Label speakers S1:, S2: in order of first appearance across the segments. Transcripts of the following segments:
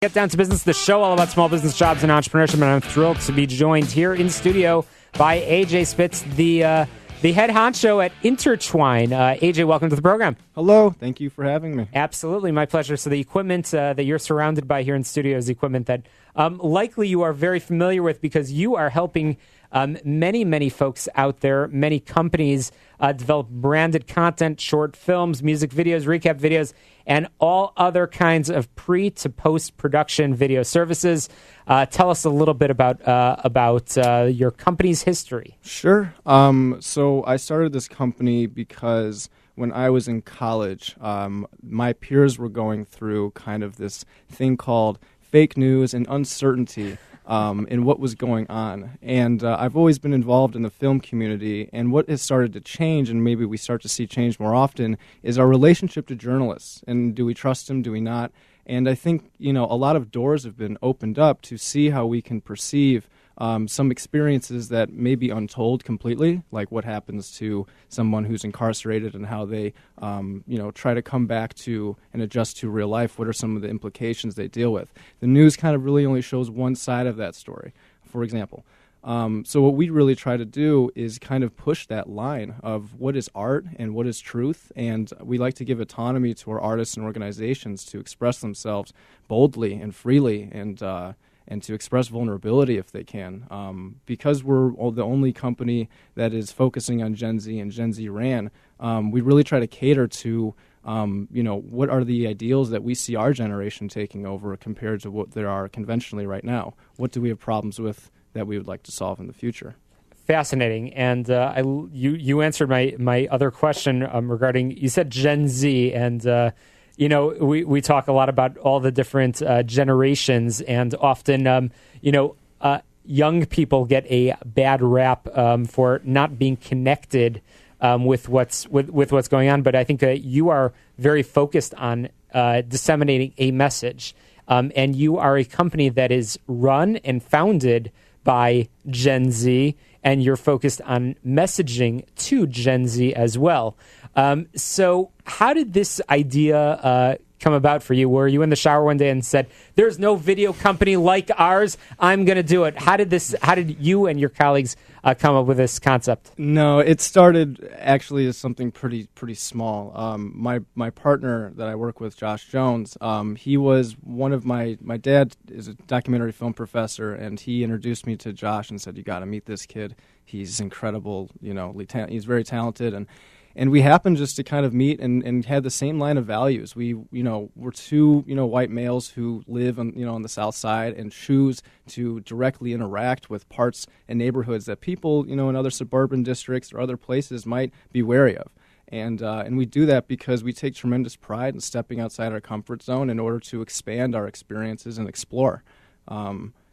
S1: Get Down to Business, the show all about small business, jobs, and entrepreneurship. And I'm thrilled to be joined here in studio by AJ Spitz, the head honcho at Intertwine. AJ, welcome to the program.
S2: Hello. Thank you for having me.
S1: Absolutely. My pleasure. So the equipment that you're surrounded by here in studio is equipment that likely you are very familiar with because you are helping many folks out there, many companies develop branded content, short films, music videos, recap videos, and all other kinds of pre to post production video services. Tell us a little bit about your company's history.
S2: Sure. So I started this company because when I was in college, my peers were going through kind of this thing called fake news and uncertainty in what was going on. And I've always been involved in the film community, and what has started to change, and maybe we start to see change more often, is our relationship to journalists. And do we trust them? Do we not? And I think, a lot of doors have been opened up to see how we can perceive some experiences that may be untold completely, like what happens to someone who's incarcerated and how they, try to come back to and adjust to real life. What are some of the implications they deal with? The news kind of really only shows one side of that story, for example. So what we really try to do is kind of push that line of what is art and what is truth, and we like to give autonomy to our artists and organizations to express themselves boldly and freely and to express vulnerability if they can. Because we're the only company that is focusing on Gen Z and Gen Z ran, we really try to cater to what are the ideals that we see our generation taking over compared to what there are conventionally right now. What do we have problems with that we would like to solve in the future?
S1: Fascinating. And you answered my other question regarding, you said Gen Z, and we talk a lot about all the different generations, and often, young people get a bad rap for not being connected with what's going on. But I think you are very focused on disseminating a message, and you are a company that is run and founded by Gen Z, and you're focused on messaging to Gen Z as well. So how did this idea come about for you? Were you in the shower one day and said, there's no video company like ours, I'm going to do it? How did you and your colleagues come up with this concept? No,
S2: it started actually as something pretty small. My partner that I work with, Josh Jones, he was one of my dad is a documentary film professor, and he introduced me to Josh and said, you got to meet this kid. He's incredible, he's very talented, and we happened just to kind of meet and had the same line of values. We're two, white males who live on the South Side and choose to directly interact with parts and neighborhoods that people, in other suburban districts or other places might be wary of. And we do that because we take tremendous pride in stepping outside our comfort zone in order to expand our experiences and explore.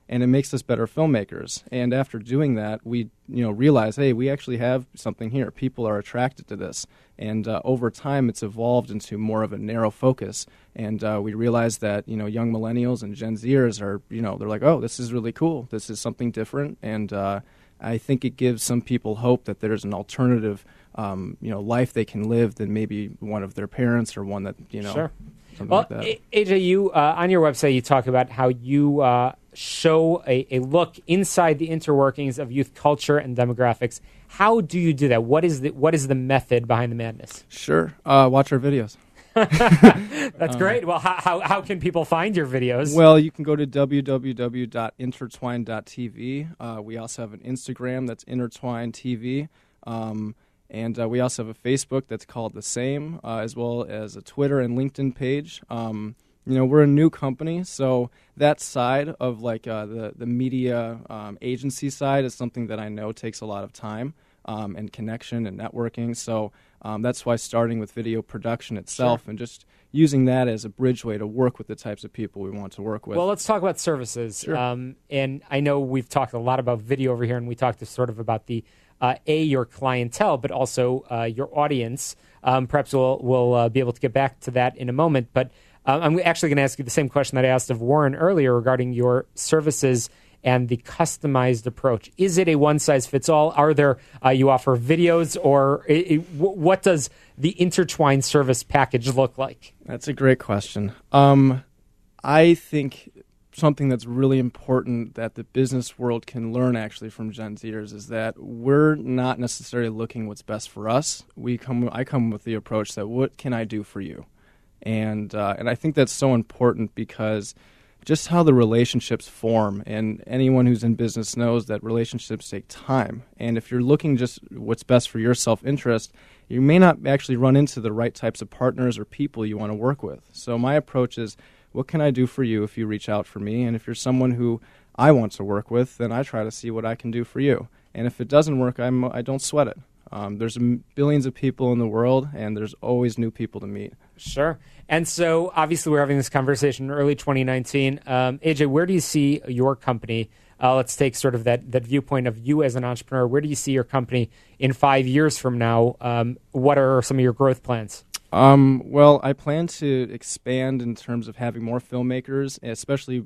S2: And it makes us better filmmakers. And after doing that, we realize, hey, we actually have something here. People are attracted to this. And over time, it's evolved into more of a narrow focus. And we realize that, young millennials and Gen Zers are, they're like, oh, this is really cool. This is something different. And I think it gives some people hope that there's an alternative, life they can live than maybe one of their parents or one that,
S1: Sure.
S2: Something
S1: well,
S2: like that.
S1: AJ, you on your website, you talk about how you show a look inside the interworkings of youth culture and demographics. How do you do that? What is the method behind the madness?
S2: Sure. Watch our videos.
S1: That's great. Well, how can people find your videos?
S2: Well, you can go to www.intertwine.tv. We also have an Instagram that's intertwine.tv. And we also have a Facebook that's called the same, as well as a Twitter and LinkedIn page. We're a new company, so that side of the media agency side is something that I know takes a lot of time and connection and networking. So that's why starting with video production itself and just using that as a bridgeway to work with the types of people we want to work with.
S1: Well, let's talk about services.
S2: Sure.
S1: And I know we've talked a lot about video over here, and we talked sort of about the your clientele, but also your audience. Perhaps we'll be able to get back to that in a moment. But I'm actually going to ask you the same question that I asked of Warren earlier regarding your services and the customized approach. Is it a one-size-fits-all? Are there you offer videos, or what does the intertwined service package look like?
S2: That's a great question. I think something that's really important that the business world can learn actually from Gen Zers is that we're not necessarily looking what's best for us. I come with the approach that what can I do for you? And I think that's so important because just how the relationships form, and anyone who's in business knows that relationships take time. And if you're looking just what's best for your self-interest, you may not actually run into the right types of partners or people you want to work with. So my approach is, what can I do for you if you reach out for me? And if you're someone who I want to work with, then I try to see what I can do for you. And if it doesn't work, I don't sweat it. There's billions of people in the world, and there's always new people to meet.
S1: Sure. And so, obviously, we're having this conversation in early 2019. AJ, where do you see your company? Let's take sort of that viewpoint of you as an entrepreneur. Where do you see your company in 5 years from now? What are some of your growth plans?
S2: Well, I plan to expand in terms of having more filmmakers, especially,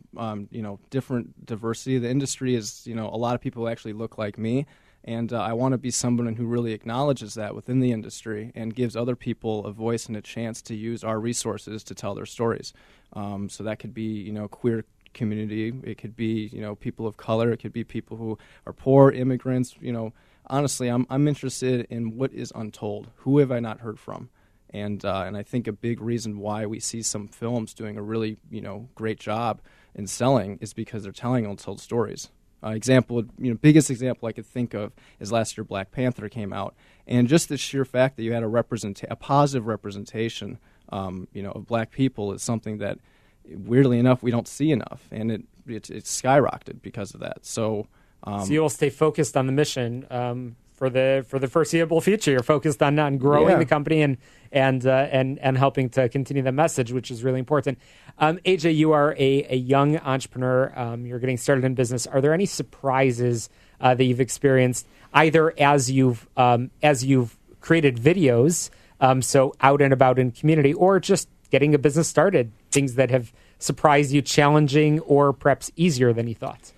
S2: different diversity. The industry is, a lot of people actually look like me. And I want to be someone who really acknowledges that within the industry and gives other people a voice and a chance to use our resources to tell their stories. So that could be, queer community. It could be, people of color. It could be people who are poor, immigrants. Honestly, I'm interested in what is untold. Who have I not heard from? And I think a big reason why we see some films doing a really, great job in selling is because they're telling untold stories. Biggest example I could think of is last year Black Panther came out, and just the sheer fact that you had a positive representation, of black people is something that, weirdly enough, we don't see enough, and it's skyrocketed because of that. So
S1: you'll stay focused on the mission for the foreseeable future. You're focused on growing the company and helping to continue the message, which is really important. AJ, you are a young entrepreneur. You're getting started in business. Are there any surprises that you've experienced either as you've created videos, so out and about in community, or just getting a business started? Things that have surprised you, challenging, or perhaps easier than you thought?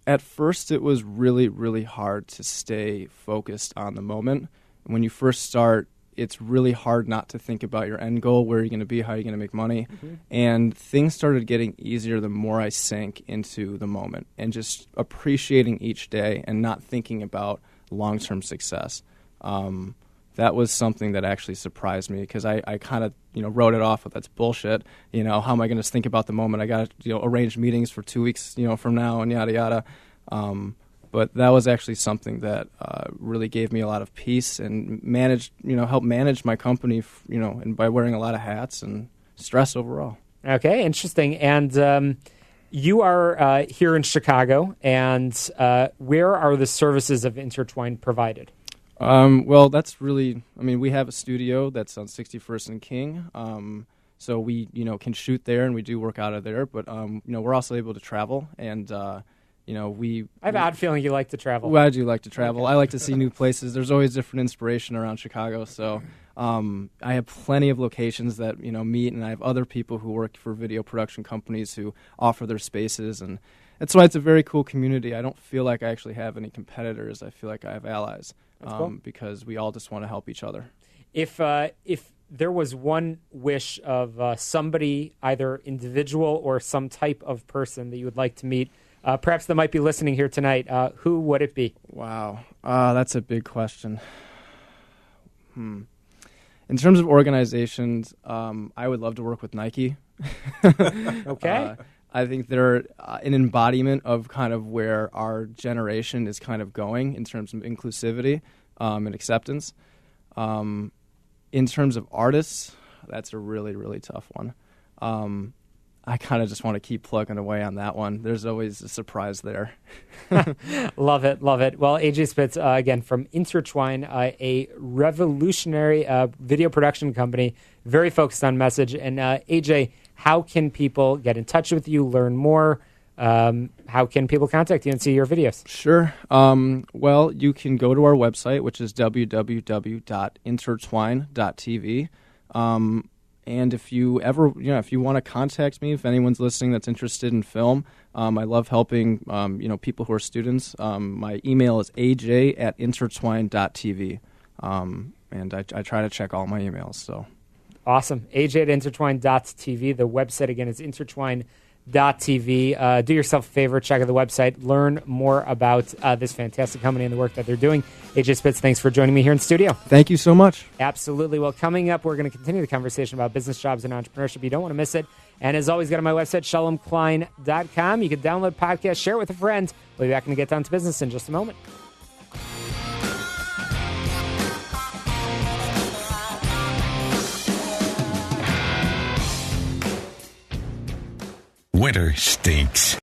S2: At first, it was really, really hard to stay focused on the moment. When you first start, it's really hard not to think about your end goal, where you're going to be, how you're going to make money. Mm-hmm. And things started getting easier the more I sank into the moment and just appreciating each day and not thinking about long-term success. That was something that actually surprised me because I kind of, wrote it off with that's bullshit. How am I going to think about the moment? I got to, arrange meetings for 2 weeks, from now and yada, yada. But that was actually something that really gave me a lot of peace and helped manage my company, and by wearing a lot of hats and stress overall. Okay,
S1: interesting. And you are here in Chicago, and where are the services of Intertwine provided?
S2: Well, that's really, we have a studio that's on 61st and King, so we, can shoot there, and we do work out of there, but, we're also able to travel, and, I have an odd feeling you like to travel. Well, I do like to travel. Okay. I like to see new places. There's always different inspiration around Chicago, so I have plenty of locations that, meet, and I have other people who work for video production companies who offer their spaces, and that's why it's a very cool community. I don't feel like I actually have any competitors. I feel like I have allies. Cool. Because we all just want to help each other. If there was one wish of somebody, either individual or some type of person that you would like to meet, perhaps that might be listening here tonight, who would it be? Wow, that's a big question. In terms of organizations, I would love to work with Nike. Okay. I think they're an embodiment of kind of where our generation is kind of going in terms of inclusivity and acceptance. In terms of artists, that's a really, really tough one. I kind of just want to keep plugging away on that one. There's always a surprise there. Love it, love it. Well, AJ Spitz, again, from Intertwine, a revolutionary video production company, very focused on message. And AJ, how can people get in touch with you, learn more? How can people contact you and see your videos? Sure. Well, you can go to our website, which is www.intertwine.tv. And if you ever, if you want to contact me, if anyone's listening that's interested in film, I love helping, people who are students. My email is aj@intertwine.tv. And I try to check all my emails, so. Awesome. aj@intertwine.tv. The website, again, is intertwine.tv.
S1: AJ.TV. Do yourself a favor, check out the website, learn more about this fantastic company and the work that they're doing. AJ Spitz, thanks for joining me here in the studio.
S2: Thank you so much.
S1: Absolutely. Well, coming up, we're going to continue the conversation about business, jobs, and entrepreneurship. You don't want to miss it. And as always, go to my website, shalomklein.com. You can download podcasts, share it with a friend. We'll be back and get down to business in just a moment.
S3: Winter stinks.